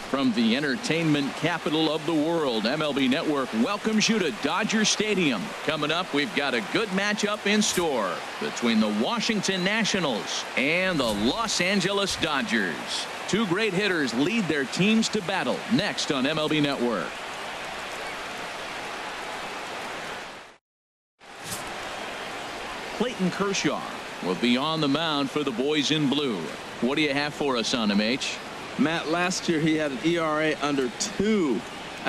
From the entertainment capital of the world, MLB Network welcomes you to Dodger Stadium. Coming up, we've got a good matchup in store between the Washington Nationals and the Los Angeles Dodgers. Two great hitters lead their teams to battle next on MLB Network. Clayton Kershaw will be on the mound for the boys in blue. What do you have for us on him, H? Matt, last year he had an ERA under 2.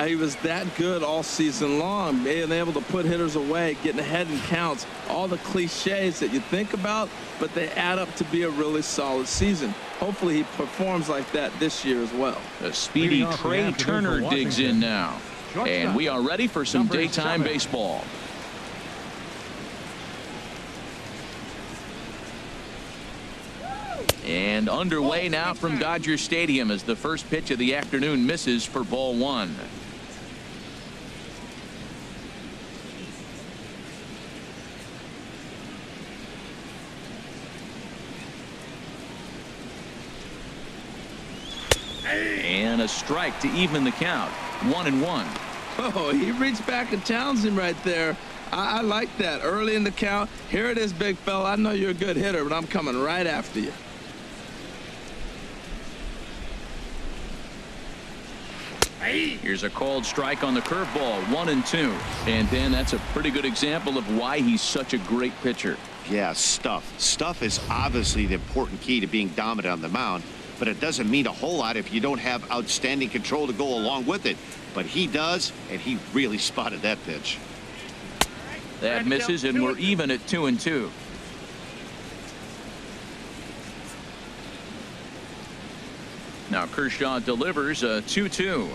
He was that good all season long, being able to put hitters away, getting ahead in counts, all the cliches that you think about, but they add up to be a really solid season. Hopefully he performs like that this year as well. A speedy Trey Turner digs in now. And we are ready for some daytime baseball. And underway now from Dodger Stadium as the first pitch of the afternoon misses for ball 1. And a strike to even the count. 1-1. Oh, he reached back and challenged him right there. I like that early in the count. Here it is, big fella. I know you're a good hitter, but I'm coming right after you. Here's a called strike on the curveball. 1-2. And Dan, that's a pretty good example of why he's such a great pitcher. Yeah, stuff is obviously the important key to being dominant on the mound, but it doesn't mean a whole lot if you don't have outstanding control to go along with it. But he does, and he really spotted that pitch. That misses, and we're even at 2-2. Now Kershaw delivers a 2-2.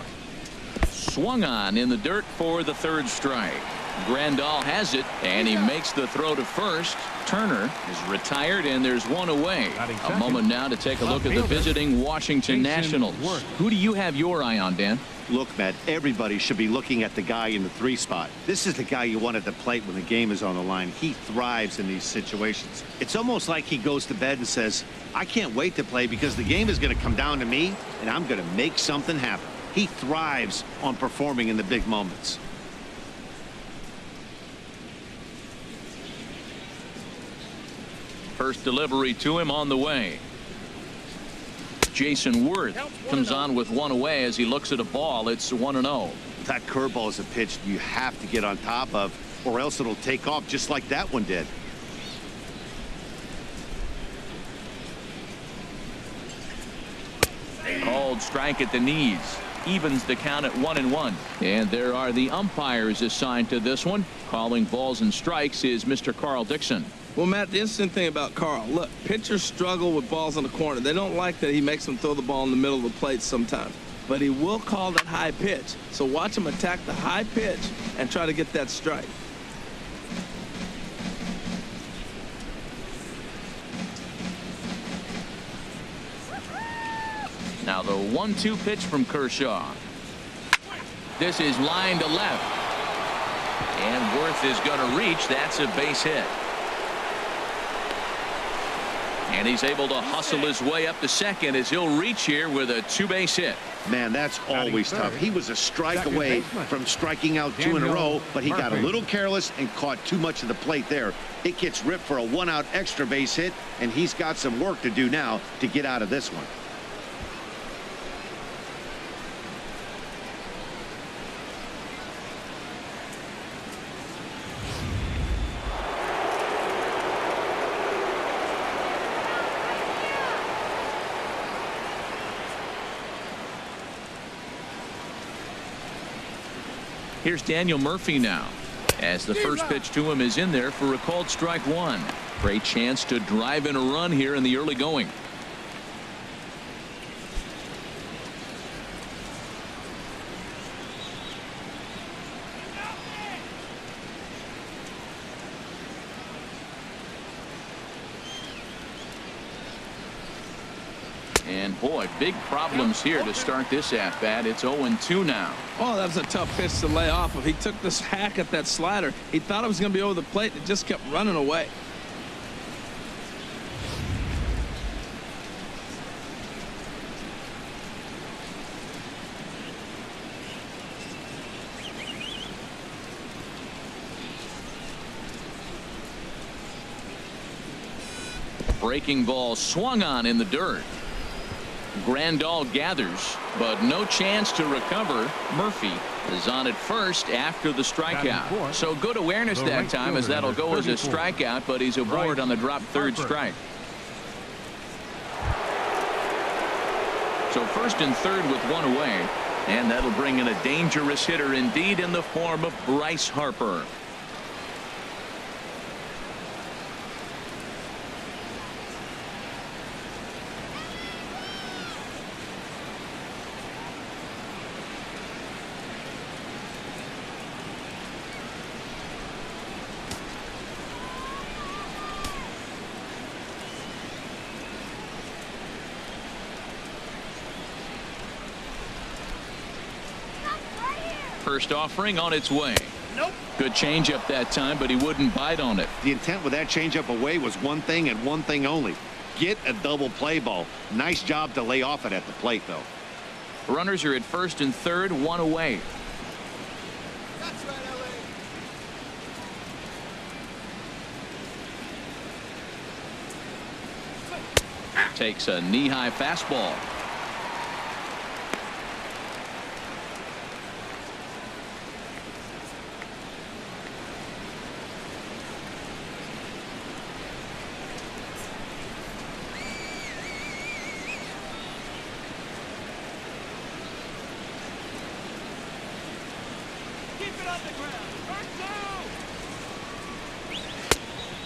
Swung on in the dirt for the third strike. Grandal has it, and he makes the throw to first. Turner is retired, and there's one away. A moment now to take a look at the visiting Washington Nationals. Who do you have your eye on, Dan? Look, Matt, everybody should be looking at the guy in the 3 spot. This is the guy you want at the plate when the game is on the line. He thrives in these situations. It's almost like he goes to bed and says, I can't wait to play because the game is going to come down to me, and I'm going to make something happen. He thrives on performing in the big moments. First delivery to him on the way. Jason Worth comes on with one away as he looks at a ball. It's 1-0. That curveball is a pitch you have to get on top of, or else it'll take off just like that one did. Called strike at the knees. Evens the count at 1-1. And there are the umpires assigned to this one. Calling balls and strikes is Mr. Carl Dixon. Well, Matt, the interesting thing about Carl, look, pitchers struggle with balls in the corner. They don't like that he makes them throw the ball in the middle of the plate sometimes. But he will call that high pitch. So watch him attack the high pitch and try to get that strike. Now the 1-2 pitch from Kershaw. This is line to left. And Worth is going to reach. That's a base hit. And he's able to hustle his way up to second as he'll reach here with a 2-base hit. Man, that's always tough. He was a strike away from striking out 2 in a row, but he got a little careless and caught too much of the plate there. It gets ripped for a 1-out extra base hit, and he's got some work to do now to get out of this one. Here's Daniel Murphy now as the first pitch to him is in there for a called strike 1. Great chance to drive in a run here in the early going. And boy, big problems here to start this at bat. It's 0-2 now. Oh, that was a tough pitch to lay off of. He took this hack at that slider. He thought it was going to be over the plate. It just kept running away. Breaking ball swung on in the dirt. Grandal gathers, but no chance to recover. Murphy is on at first after the strikeout. So good awareness that time, as that'll go as a strikeout, but he's aboard on the drop third strike. So first and third with one away, and that'll bring in a dangerous hitter indeed in the form of Bryce Harper. First offering on its way. Nope. Good changeup that time, but he wouldn't bite on it. The intent with that changeup away was one thing and one thing only. Get a double play ball. Nice job to lay off it at the plate, though. Runners are at first and third, one away. That's right, LA. Takes a knee-high fastball.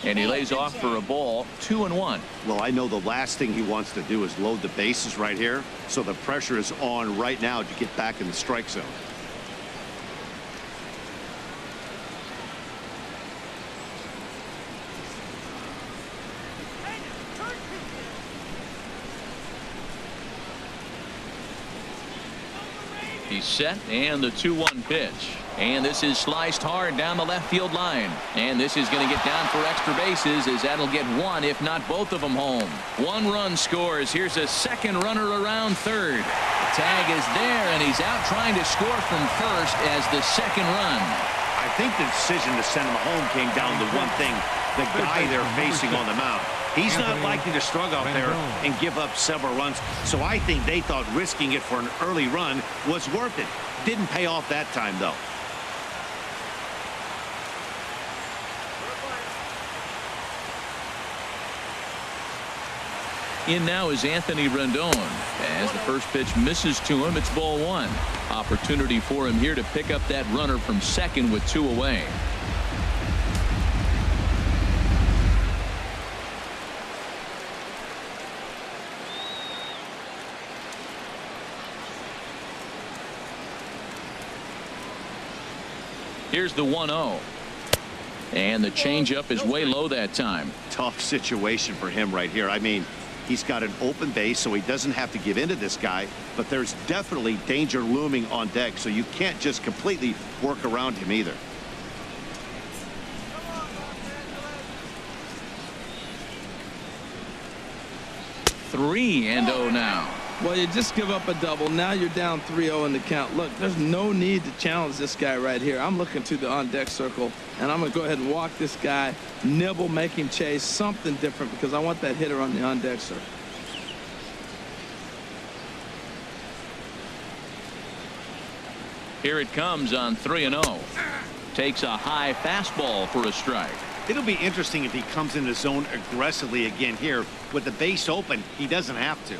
And he lays off for a ball, 2-1. Well, I know the last thing he wants to do is load the bases right here, so the pressure is on right now to get back in the strike zone. He's set, and the 2-1 pitch. And this is sliced hard down the left field line. And this is going to get down for extra bases, as that'll get one, if not both of them, home. One run scores. Here's a second runner around third. The tag is there, and he's out trying to score from first as the second run. I think the decision to send him home came down to one thing: the guy they're facing on the mound. He's not likely to struggle out there and give up several runs. So I think they thought risking it for an early run was worth it. Didn't pay off that time, though. In now is Anthony Rendon. As the first pitch misses to him, it's ball one. Opportunity for him here to pick up that runner from second with two away. Here's the 1-0. And the changeup is way low that time. Tough situation for him right here. I mean, he's got an open base, so he doesn't have to give in to this guy, but there's definitely danger looming on deck, so you can't just completely work around him either. Three and 0 now. Well, you just give up a double. Now you're down 3-0 in the count. Look, there's no need to challenge this guy right here. I'm looking to the on-deck circle, and I'm going to go ahead and walk this guy, nibble, make him chase, something different, because I want that hitter on the on-deck circle. Here it comes on 3-0. Takes a high fastball for a strike. It'll be interesting if he comes in the zone aggressively again here. With the base open, he doesn't have to.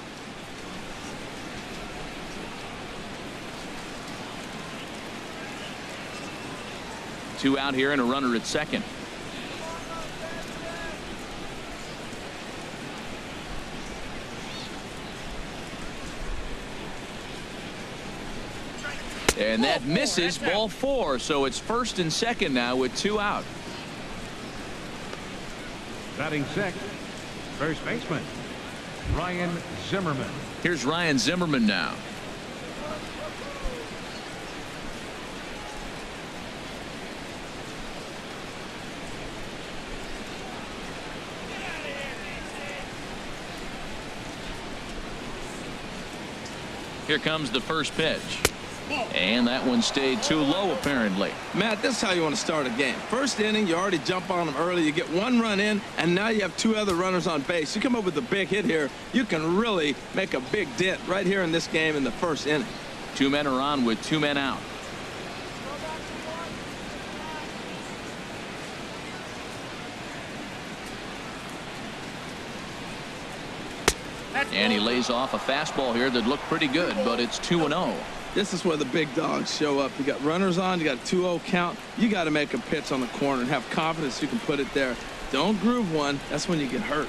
Two out here and a runner at second. And that misses, ball four. So it's first and second now with two out. Batting sixth, first baseman, Ryan Zimmerman. Here's Ryan Zimmerman now. Here comes the first pitch. And that one stayed too low, apparently. Matt, this is how you want to start a game. First inning, you already jump on them early. You get one run in, and now you have two other runners on base. You come up with a big hit here, you can really make a big dent right here in this game in the first inning. 2 men are on with 2 men out. And he lays off a fastball here that looked pretty good, but it's 2-0. This is where the big dogs show up. You got runners on, you got a 2-0 count. You got to make a pitch on the corner and have confidence you can put it there. Don't groove one. That's when you get hurt.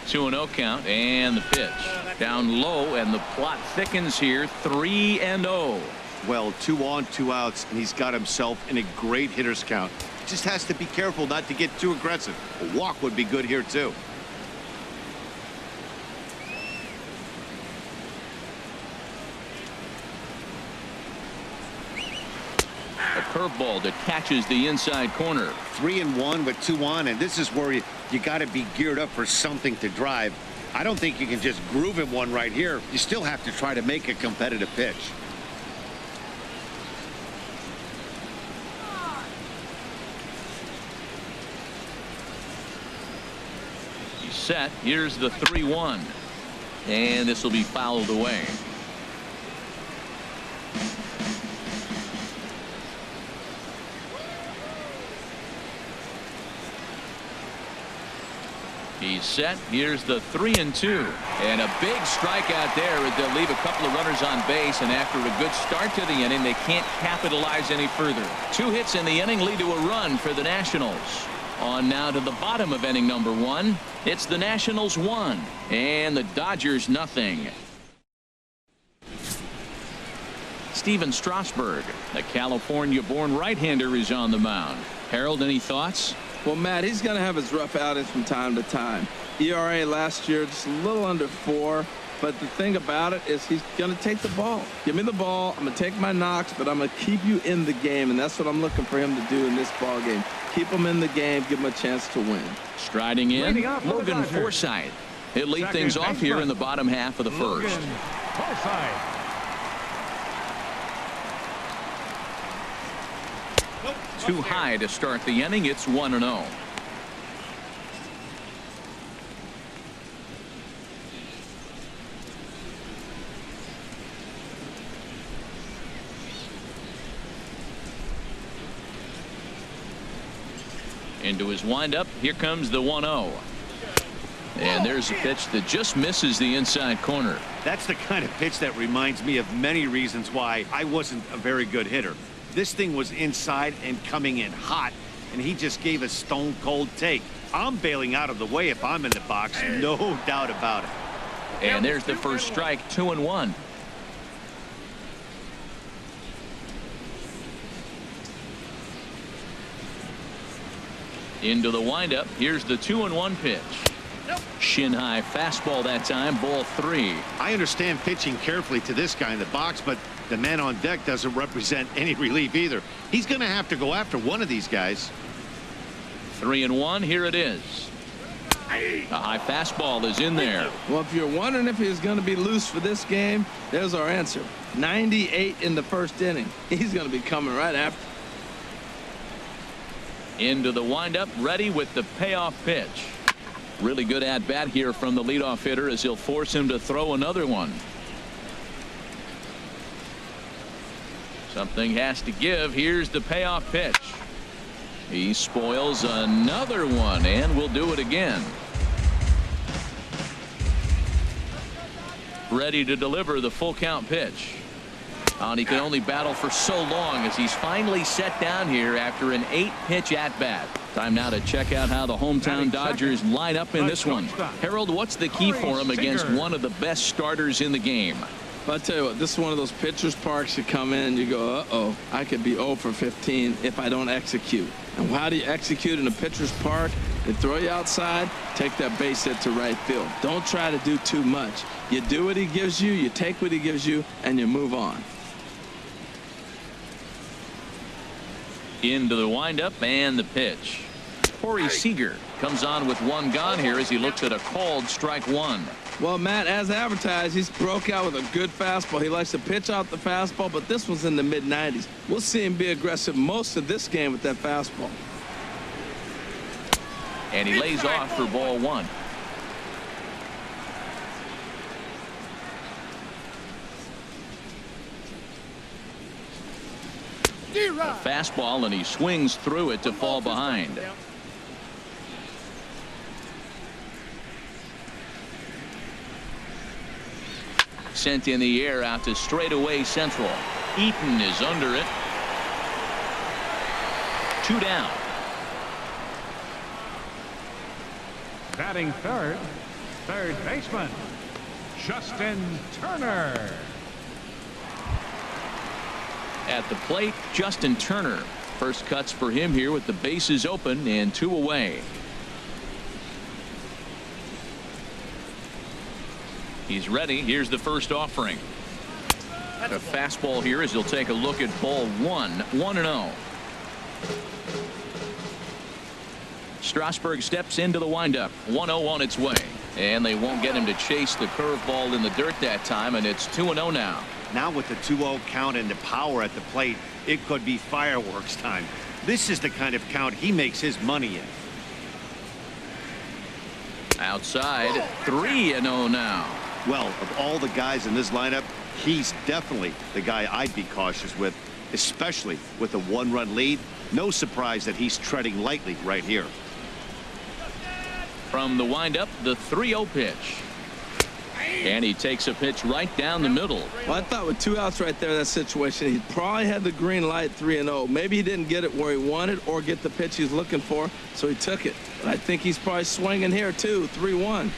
Two 2-0 count, and the pitch down low, and the plot thickens here. 3-0. Well, 2 on, 2 outs, and he's got himself in a great hitter's count. Just has to be careful not to get too aggressive. A walk would be good here too. A curveball that catches the inside corner. 3-1 with 2 on, and this is where you got to be geared up for something to drive. I don't think you can just groove him one right here. You still have to try to make a competitive pitch. He's set. Here's the 3-1. And this will be fouled away. He's set. Here's the 3-2. And a big strikeout there as they'll leave a couple of runners on base, and after a good start to the inning, they can't capitalize any further. 2 hits in the inning lead to a run for the Nationals. On now to the bottom of inning number 1. It's the Nationals 1 and the Dodgers nothing. Steven Strasburg, the California-born right-hander, is on the mound. Harold, any thoughts? Well, Matt, he's going to have his rough outings from time to time. ERA last year just a little under 4. But the thing about it is he's going to take the ball. Give me the ball. I'm going to take my knocks, but I'm going to keep you in the game. And that's what I'm looking for him to do in this ball game. Keep him in the game. Give him a chance to win. Striding in, Logan Forsythe. He'll lead things off here in the bottom half of the first. Too high to start the inning. It's 1-0. Into his windup. Here comes the 1-0. And there's a pitch that just misses the inside corner. That's the kind of pitch that reminds me of many reasons why I wasn't a very good hitter. This thing was inside and coming in hot, and he just gave a stone-cold take. I'm bailing out of the way if I'm in the box, no doubt about it. And there's the first strike. 2-1. Into the windup. Here's the 2-1 pitch. Shin high fastball that time. Ball 3. I understand pitching carefully to this guy in the box, but the man on deck doesn't represent any relief either. He's going to have to go after one of these guys. 3-1. Here it is. A high fastball is in there. Well, if you're wondering if he's going to be loose for this game, there's our answer. 98 in the first inning. He's going to be coming right after. Into the windup, ready with the payoff pitch. Really good at bat here from the leadoff hitter as he'll force him to throw another one. Something has to give. Here's the payoff pitch. He spoils another one, and will do it again. Ready to deliver the full count pitch. And he can only battle for so long as he's finally set down here after an 8-pitch at-bat. Time now to check out how the hometown Dodgers line up in this one. Harold, what's the key for him against one of the best starters in the game? But I'll tell you what, this is one of those pitcher's parks you come in and you go, uh-oh, I could be 0 for 15 if I don't execute. And how do you execute in a pitcher's park? They throw you outside, take that base hit to right field. Don't try to do too much. You do what he gives you, you take what he gives you, and you move on. Into the windup and the pitch. Corey Seager Comes on with one gone here as he looks at a called strike one. Well, Matt, as advertised, he's broke out with a good fastball. He likes to pitch out the fastball, but this one's in the mid-90s. We'll see him be aggressive most of this game with that fastball. And he lays off for ball one. A fastball, and he swings through it to fall behind. Sent in the air out to straightaway central. Eaton is under it. 2 down. Batting third, third baseman, Justin Turner. At the plate, Justin Turner. First cuts for him here with the bases open and 2 away. He's ready. Here's the first offering. A fastball here as he'll take a look at ball one. 1-0. Strasburg steps into the windup. 1-0 on its way. And they won't get him to chase the curveball in the dirt that time, and it's 2-0 now. Now with the 2-0 count and the power at the plate, it could be fireworks time. This is the kind of count he makes his money in. Outside, 3-0 now. Well, of all the guys in this lineup, he's definitely the guy I'd be cautious with, especially with a 1-run lead. No surprise that he's treading lightly right here. From the windup, the 3-0 pitch. And he takes a pitch right down the middle. Well, I thought with 2 outs right there in that situation, he probably had the green light 3-0. Maybe he didn't get it where he wanted or get the pitch he's looking for, so he took it. But I think he's probably swinging here, too. 3-1.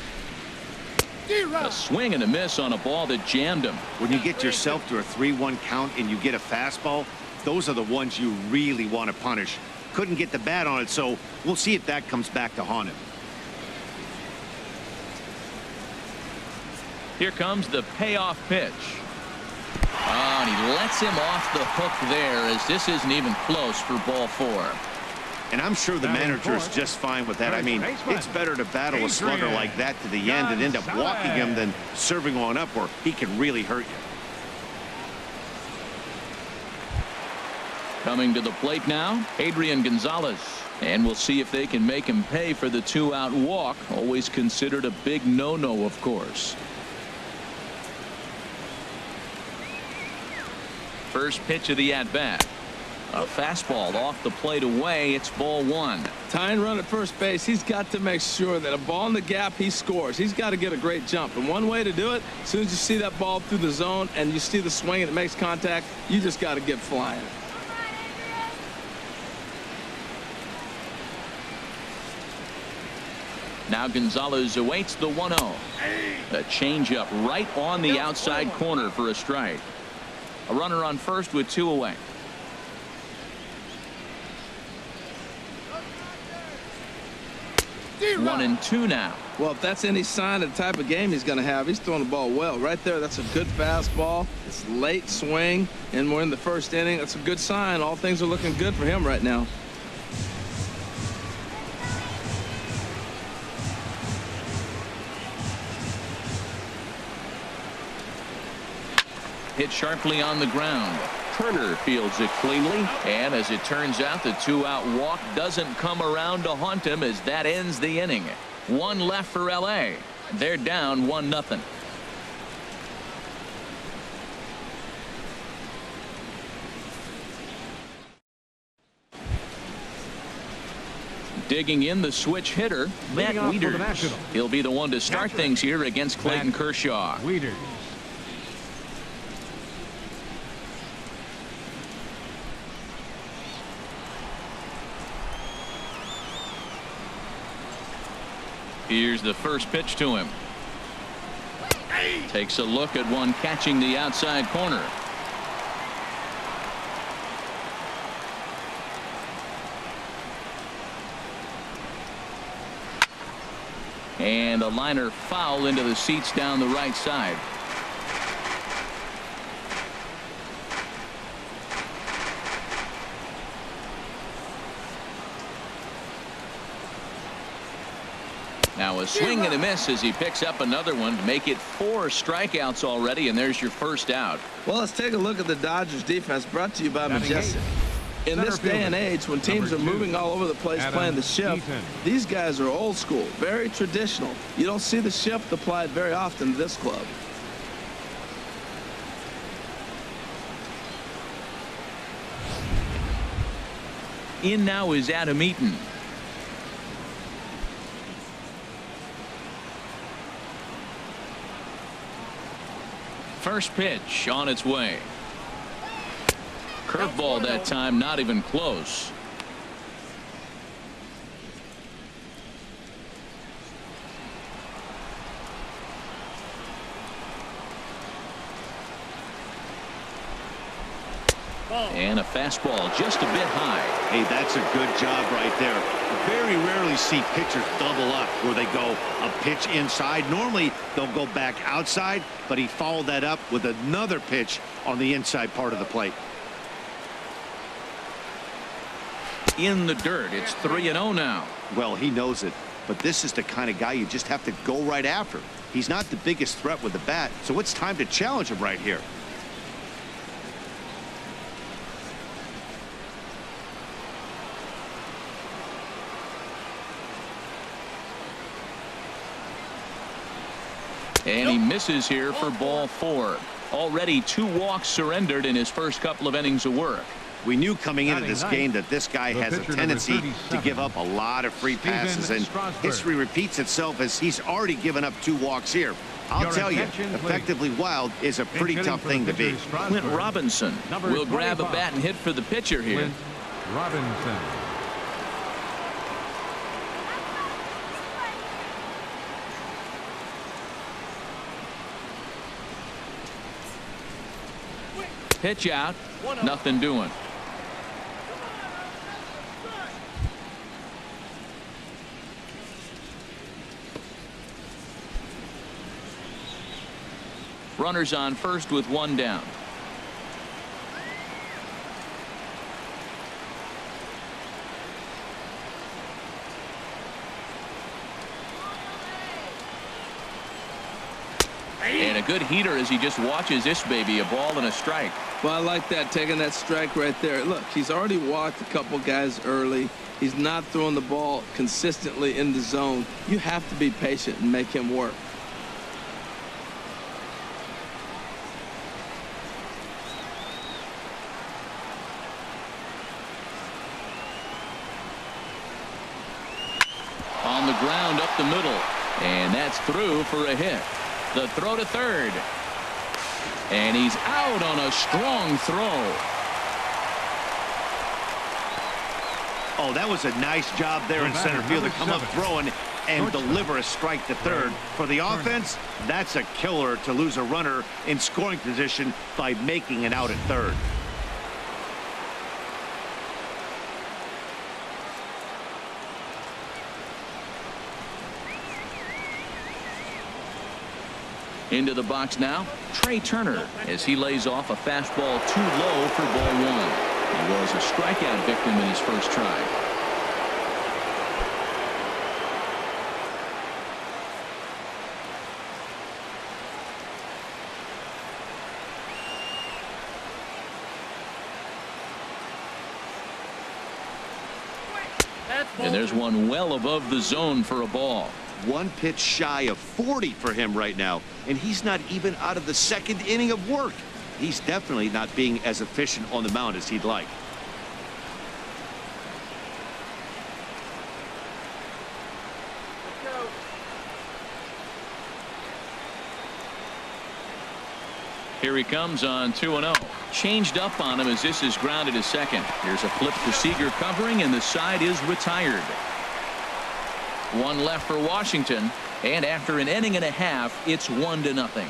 A swing and a miss on a ball that jammed him. When you get yourself to a 3-1 count and you get a fastball, those are the ones you really want to punish. Couldn't get the bat on it, so we'll see if that comes back to haunt him. Here comes the payoff pitch. Oh, and he lets him off the hook there as this isn't even close for ball 4. And I'm sure the manager is just fine with that. I mean, it's better to battle a slugger like that to the end and end up walking him than serving on up where he can really hurt you. Coming to the plate now, Adrian Gonzalez. And we'll see if they can make him pay for the 2-out walk. Always considered a big no-no, of course. First pitch of the at-bat. A fastball off the plate away. It's ball 1. Tying run at first base, he's got to make sure that a ball in the gap, he scores. He's got to get a great jump. And one way to do it, as soon as you see that ball through the zone and you see the swing and it makes contact, you just got to get flying. Now Gonzalez awaits the 1-0. A changeup right on the outside corner for a strike. A runner on first with 2 away. One and 2 now. Well, if that's any sign of the type of game he's going to have, he's throwing the ball well. Right there, that's a good fastball. It's late swing, and we're in the first inning. That's a good sign. All things are looking good for him right now. Hit sharply on the ground. Turner fields it cleanly, and as it turns out, the 2-out walk doesn't come around to haunt him as that ends the inning. 1 left for LA. They're down 1-0. Digging in the switch hitter, Matt Wieters. He'll be the one to start things here against Clayton Kershaw. Wieters. Here's the first pitch to him. Takes a look at one catching the outside corner. And a liner foul into the seats down the right side. Now a swing and a miss as he picks up another one. Make it 4 strikeouts already, and there's your first out. Well, let's take a look at the Dodgers defense, brought to you by Majestic. In this day and age, when teams are moving all over the place playing the shift, these guys are old school, very traditional. You don't see the shift applied very often to this club. In now is Adam Eaton. First pitch on its way. Curveball that time, not even close. And a fastball just a bit high. Hey, that's a good job right there. Very rarely see pitchers double up where they go a pitch inside. Normally they'll go back outside, but he followed that up with another pitch on the inside part of the plate. In the dirt, it's 3-0 now. Well, he knows it, but this is the kind of guy you just have to go right after. He's not the biggest threat with the bat, so it's time to challenge him right here. And he misses here for ball 4. Already 2 walks surrendered in his first couple of innings of work. We knew coming into this game that this guy has a tendency to give up a lot of free passes, and history repeats itself as he's already given up 2 walks here. I'll tell you, effectively wild is a pretty tough thing to beat. Clint Robinson will grab a bat and hit for the pitcher here. Clint Robinson. Pitch out, nothing doing. Runners on first with 1 down. And a good heater as he just watches this baby, a ball and a strike. Well, I like that, taking that strike right there. Look, he's already walked a couple guys early. He's not throwing the ball consistently in the zone. You have to be patient and make him work. On the ground up the middle, and that's through for a hit. The throw to third, and he's out on a strong throw. Oh, that was a nice job there in center field to come up throwing and deliver a strike to third. For the offense, that's a killer to lose a runner in scoring position by making it out at third. Into the box now, Trey Turner, as he lays off a fastball too low for ball 1. He was a strikeout victim in his first try. And there's one well above the zone for a ball. 1 pitch shy of 40 for him right now, and he's not even out of the 2nd inning of work. He's definitely not being as efficient on the mound as he'd like. Here he comes on 2-0. Changed up on him as this is grounded to second. Here's a flip to Seager covering, and the side is retired. 1 left for Washington, and after an inning and a half, it's 1-0.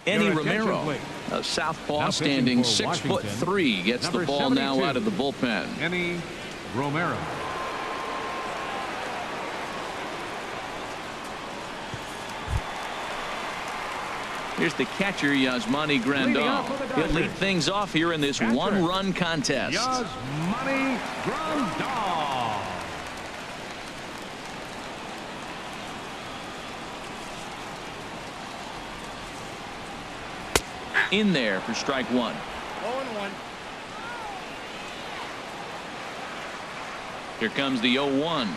Eddie Romero, a southpaw standing 6'3", gets the ball now out of the bullpen. Eddie Romero. Here's the catcher, Yasmani Grandal. He'll lead things off here in this one-run contest. Yasmani Grandal. In there for strike one. 0-1. Here comes the 0-1.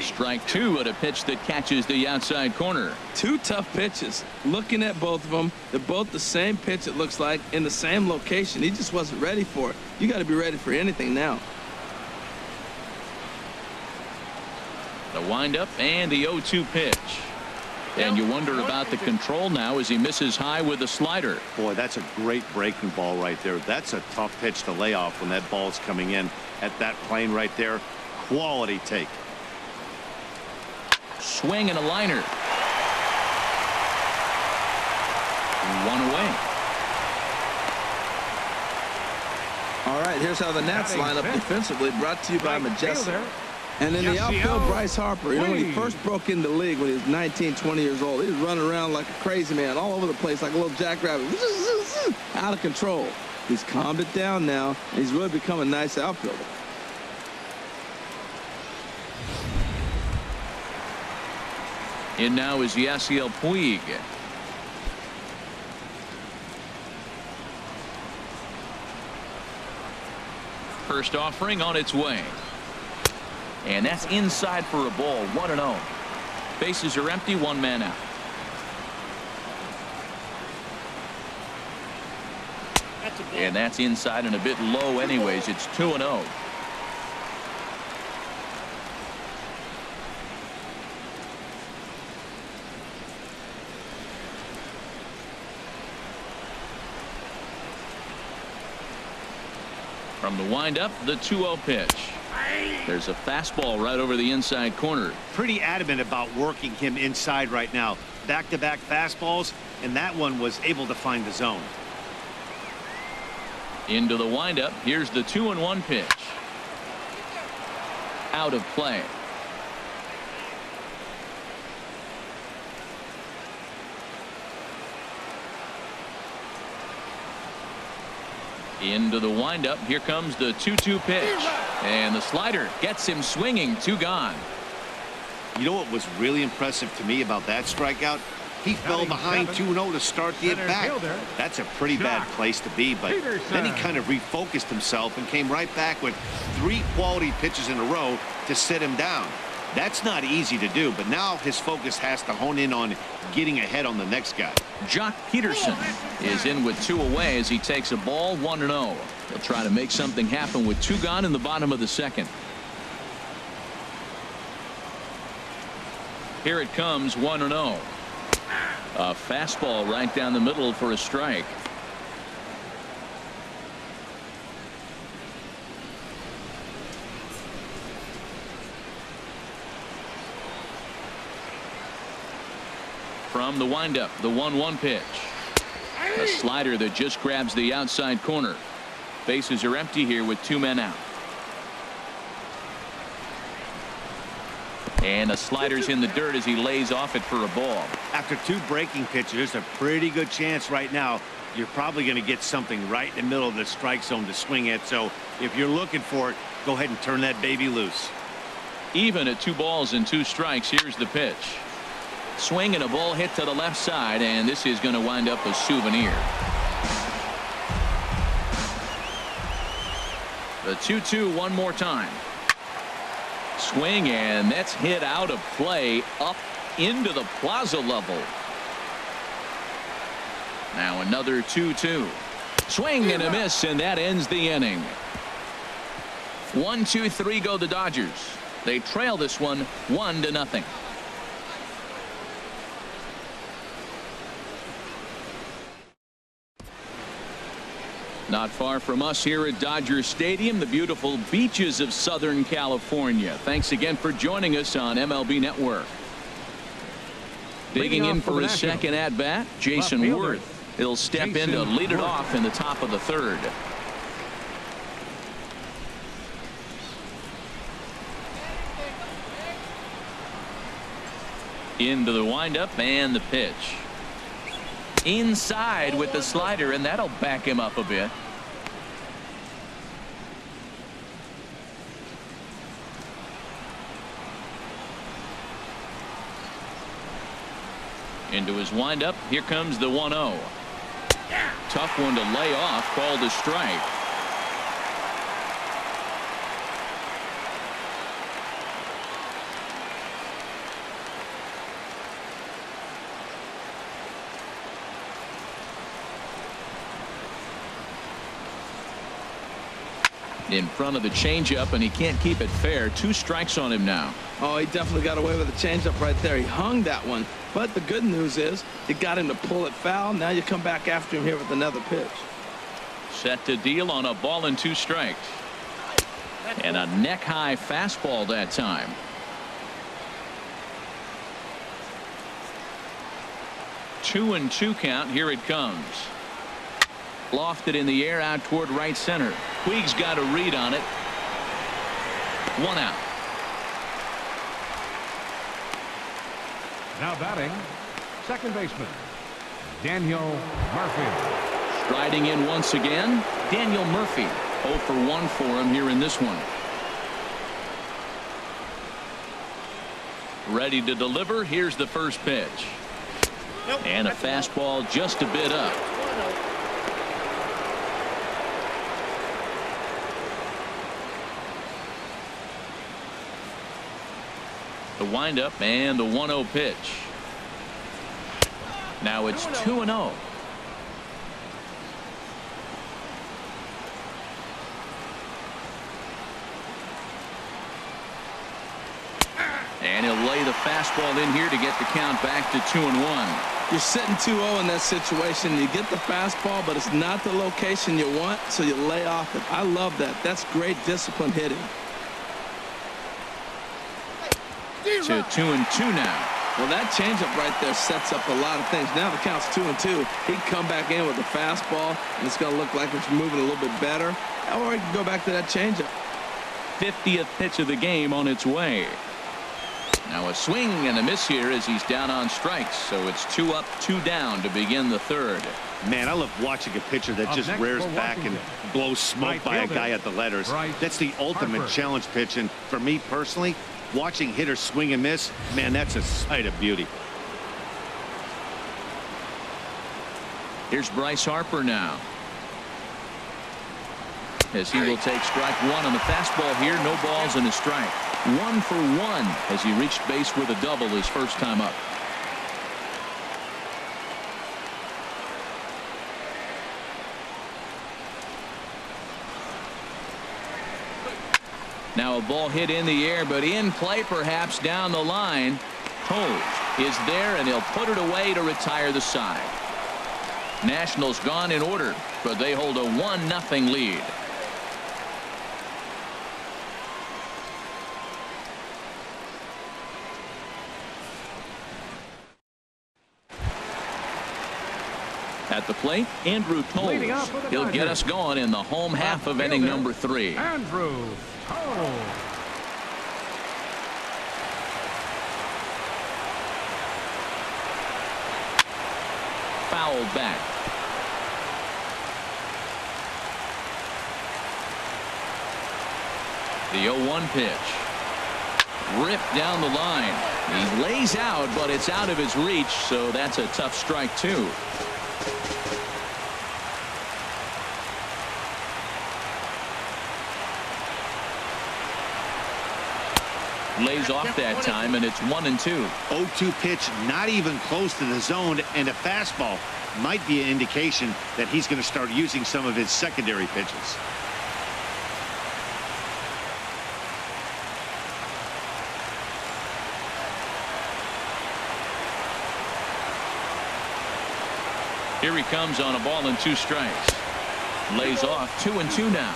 Strike two at a pitch that catches the outside corner. Two tough pitches. Looking at both of them, they're both the same pitch, it looks like, in the same location. He just wasn't ready for it. You got to be ready for anything now. The windup and the 0-2 pitch. And you wonder about the control now as he misses high with the slider. Boy, that's a great breaking ball right there. That's a tough pitch to lay off when that ball's coming in at that plane right there. Quality take. Swing and a liner. One away. All right, here's how the Nats line up defensively, brought to you by Majestic. And in the outfield, Bryce Harper. You know, when he first broke into the league when he was 19, 20 years old, he was running around like a crazy man all over the place like a little jackrabbit. Out of control. He's calmed it down now, and he's really become a nice outfielder. In now is Yasiel Puig. First offering on its way. And that's inside for a ball. 1-0. Bases are empty. One man out. And that's inside and a bit low anyways. It's 2-0. From the windup, the 2-0 pitch. There's a fastball right over the inside corner. Pretty adamant about working him inside right now. Back-to-back fastballs, and that one was able to find the zone. Into the windup. Here's the 2-1 pitch. Out of play. Into the windup. Here comes the 2-2 pitch. And the slider gets him swinging. Two gone. You know what was really impressive to me about that strikeout? He fell behind 2-0 to start the at-bat. That's a pretty bad place to be, but then he kind of refocused himself and came right back with 3 quality pitches in a row to sit him down. That's not easy to do, but now his focus has to hone in on getting ahead on the next guy. Jock Peterson is in with 2 away as he takes a ball. 1-0. He'll try to make something happen with 2 gone in the bottom of the second. Here it comes. 1-0. A fastball right down the middle for a strike. From the windup, the 1-1 pitch. A slider that just grabs the outside corner. Bases are empty here with 2 men out. And a slider's in the dirt as he lays off it for a ball. After 2 breaking pitches, there's a pretty good chance right now you're probably going to get something right in the middle of the strike zone to swing at. So if you're looking for it, go ahead and turn that baby loose. Even at 2 balls and 2 strikes. Here's the pitch. Swing and a ball hit to the left side, and this is going to wind up a souvenir. The 2-2 one more time. Swing, and that's hit out of play up into the plaza level. Now another 2-2. Swing and a miss, and that ends the inning. 1-2-3 go the Dodgers. They trail this one 1-0. Not far from us here at Dodger Stadium, the beautiful beaches of Southern California. Thanks again for joining us on MLB Network. Digging in for his second at-bat, Jason Worth. He'll step in to lead it off in the top of the 3rd. Into the windup and the pitch. Inside with the slider, and that'll back him up a bit. Into his windup. Here comes the 1-0. Tough one to lay off. Called a strike. In front of the changeup, and he can't keep it fair. 2 strikes on him now. Oh, he definitely got away with the changeup right there. He hung that one. But the good news is it got him to pull it foul. Now you come back after him here with another pitch. Set to deal on a ball and 2 strikes. And a neck-high fastball that time. Two and 2 count. Here it comes. Lofted in the air out toward right center. Puig's got a read on it. 1 out. Now batting, second baseman, Daniel Murphy. Striding in once again, Daniel Murphy. 0 for 1 for him here in this one. Ready to deliver. Here's the first pitch. And a fastball just a bit up. The windup and the 1-0 pitch. Now it's 2-0. And he'll lay the fastball in here to get the count back to 2-1. You're sitting 2-0 in that situation. You get the fastball, but it's not the location you want, so you lay off it. I love that. That's great discipline hitting. To 2-2 now. Well, that changeup right there sets up a lot of things. Now the count's 2-2. He can come back in with a fastball, and it's going to look like it's moving a little bit better. Or he can go back to that changeup. 50th pitch of the game on its way. Now a swing and a miss here as he's down on strikes. So it's 2 up, 2 down to begin the third. Man, I love watching a pitcher that just rears back and blows smoke by a guy at the letters. That's the ultimate challenge pitch. And for me personally, watching hitters swing and miss, man, that's a sight of beauty. Here's Bryce Harper now. As he will take strike 1 on the fastball here. No balls and a strike. 1 for 1 as he reached base with a double his first time up. Now a ball hit in the air, but in play perhaps down the line. Hose is there, and he'll put it away to retire the side. Nationals gone in order, but they hold a 1-0 lead. At the plate, Andrew Toles. He'll get us going in the home half of inning number 3. Andrew Toles. Fouled back. The 0-1 pitch. Ripped down the line. He lays out, but it's out of his reach, so that's a tough strike, too. Lays off that time, and it's 1-2. 0-2 pitch, not even close to the zone, and a fastball might be an indication that he's going to start using some of his secondary pitches. Here he comes on a ball and 2 strikes. Lays off. 2-2 now.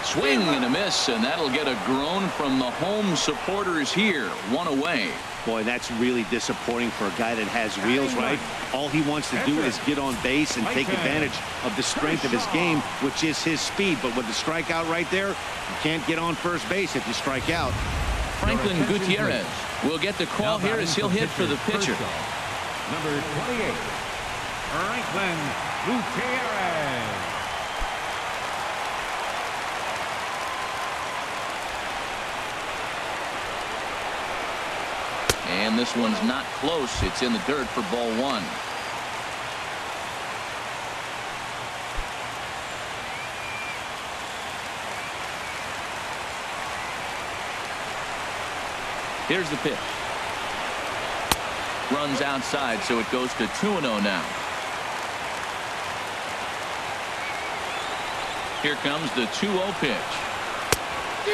Swing and a miss, and that'll get a groan from the home supporters here. 1 away. Boy, that's really disappointing for a guy that has wheels, right? All he wants to do is get on base and take advantage of the strength of his game, which is his speed. But with the strikeout right there, you can't get on first base if you strike out. Franklin Gutierrez will get the call here as he'll hit for the pitcher. Number 28, Franklin Gutierrez. And this one's not close. It's in the dirt for ball one. Here's the pitch. Runs outside, so it goes to 2-0 now. Here comes the 2-0 pitch.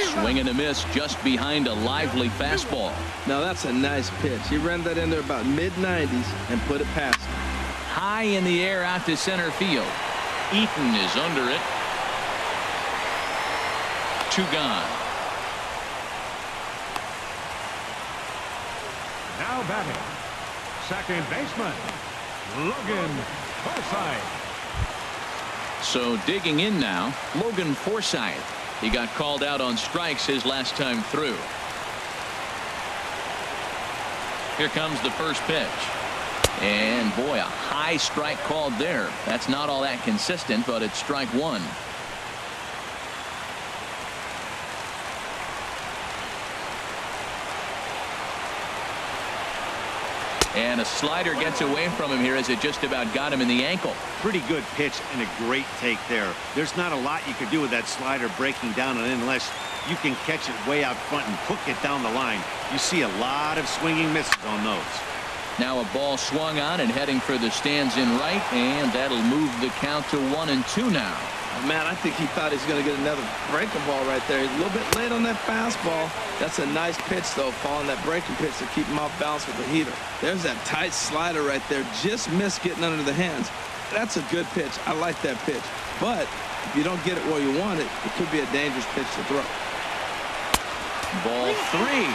Swing and a miss just behind a lively fastball. Now that's a nice pitch. He ran that in there about mid-90s and put it past him. High in the air out to center field. Eaton is under it. 2 gone. Now batting, second baseman, Logan Forsythe. So digging in now, Logan Forsythe. He got called out on strikes his last time through. Here comes the first pitch. And boy, a high strike called there. That's not all that consistent, but it's strike one. And a slider gets away from him here as it just about got him in the ankle. Pretty good pitch and a great take there. There's not a lot you could do with that slider breaking down and in unless you can catch it way out front and hook it down the line. You see a lot of swinging misses on those. Now a ball swung on and heading for the stands in right, and that'll move the count to 1-2 now. Man, I think he thought he was going to get another breaking ball right there. He's a little bit late on that fastball. That's a nice pitch, though, following that breaking pitch to keep him off balance with the heater. There's that tight slider right there. Just missed getting under the hands. That's a good pitch. I like that pitch. But if you don't get it where you want it, it could be a dangerous pitch to throw. Ball 3.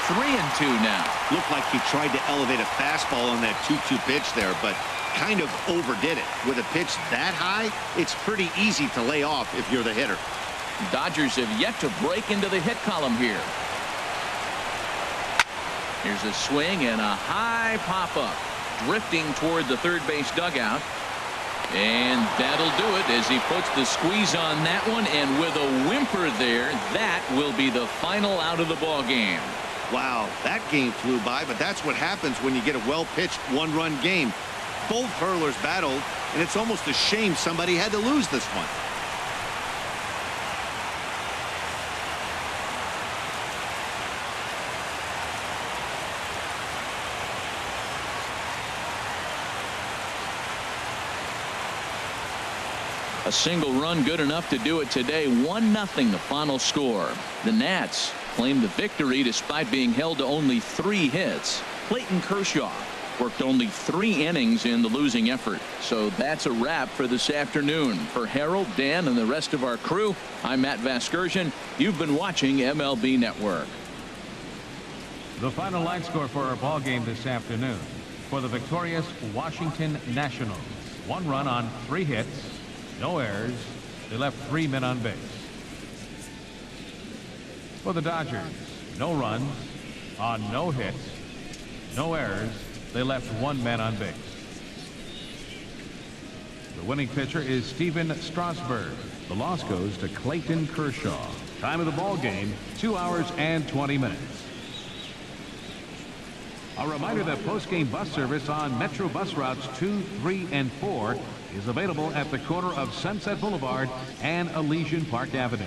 3-2 now. Looked like he tried to elevate a fastball on that 2-2 pitch there, but kind of overdid it. With a pitch that high, it's pretty easy to lay off if you're the hitter. Dodgers have yet to break into the hit column here. Here's a swing and a high pop-up. Drifting toward the third base dugout. And that'll do it as he puts the squeeze on that one. And with a whimper there, that will be the final out of the ball game. Wow, that game flew by, but that's what happens when you get a well-pitched one-run game. Both hurlers battled, and it's almost a shame somebody had to lose this one. A single run good enough to do it today. 1-0 the final score. The Nats claimed the victory despite being held to only 3 hits. Clayton Kershaw worked only 3 innings in the losing effort. So that's a wrap for this afternoon. For Harold, Dan, and the rest of our crew, I'm Matt Vasgersian. You've been watching MLB Network. The final line score for our ball game this afternoon. For the victorious Washington Nationals, 1 run on 3 hits, no errors. They left 3 men on base. For the Dodgers, no runs on no hits, no errors. They left 1 man on base. The winning pitcher is Steven Strasburg. The loss goes to Clayton Kershaw. Time of the ball game, 2 hours and 20 minutes. A reminder that post-game bus service on Metro bus routes 2, 3, and 4 is available at the corner of Sunset Boulevard and Elysian Park Avenue.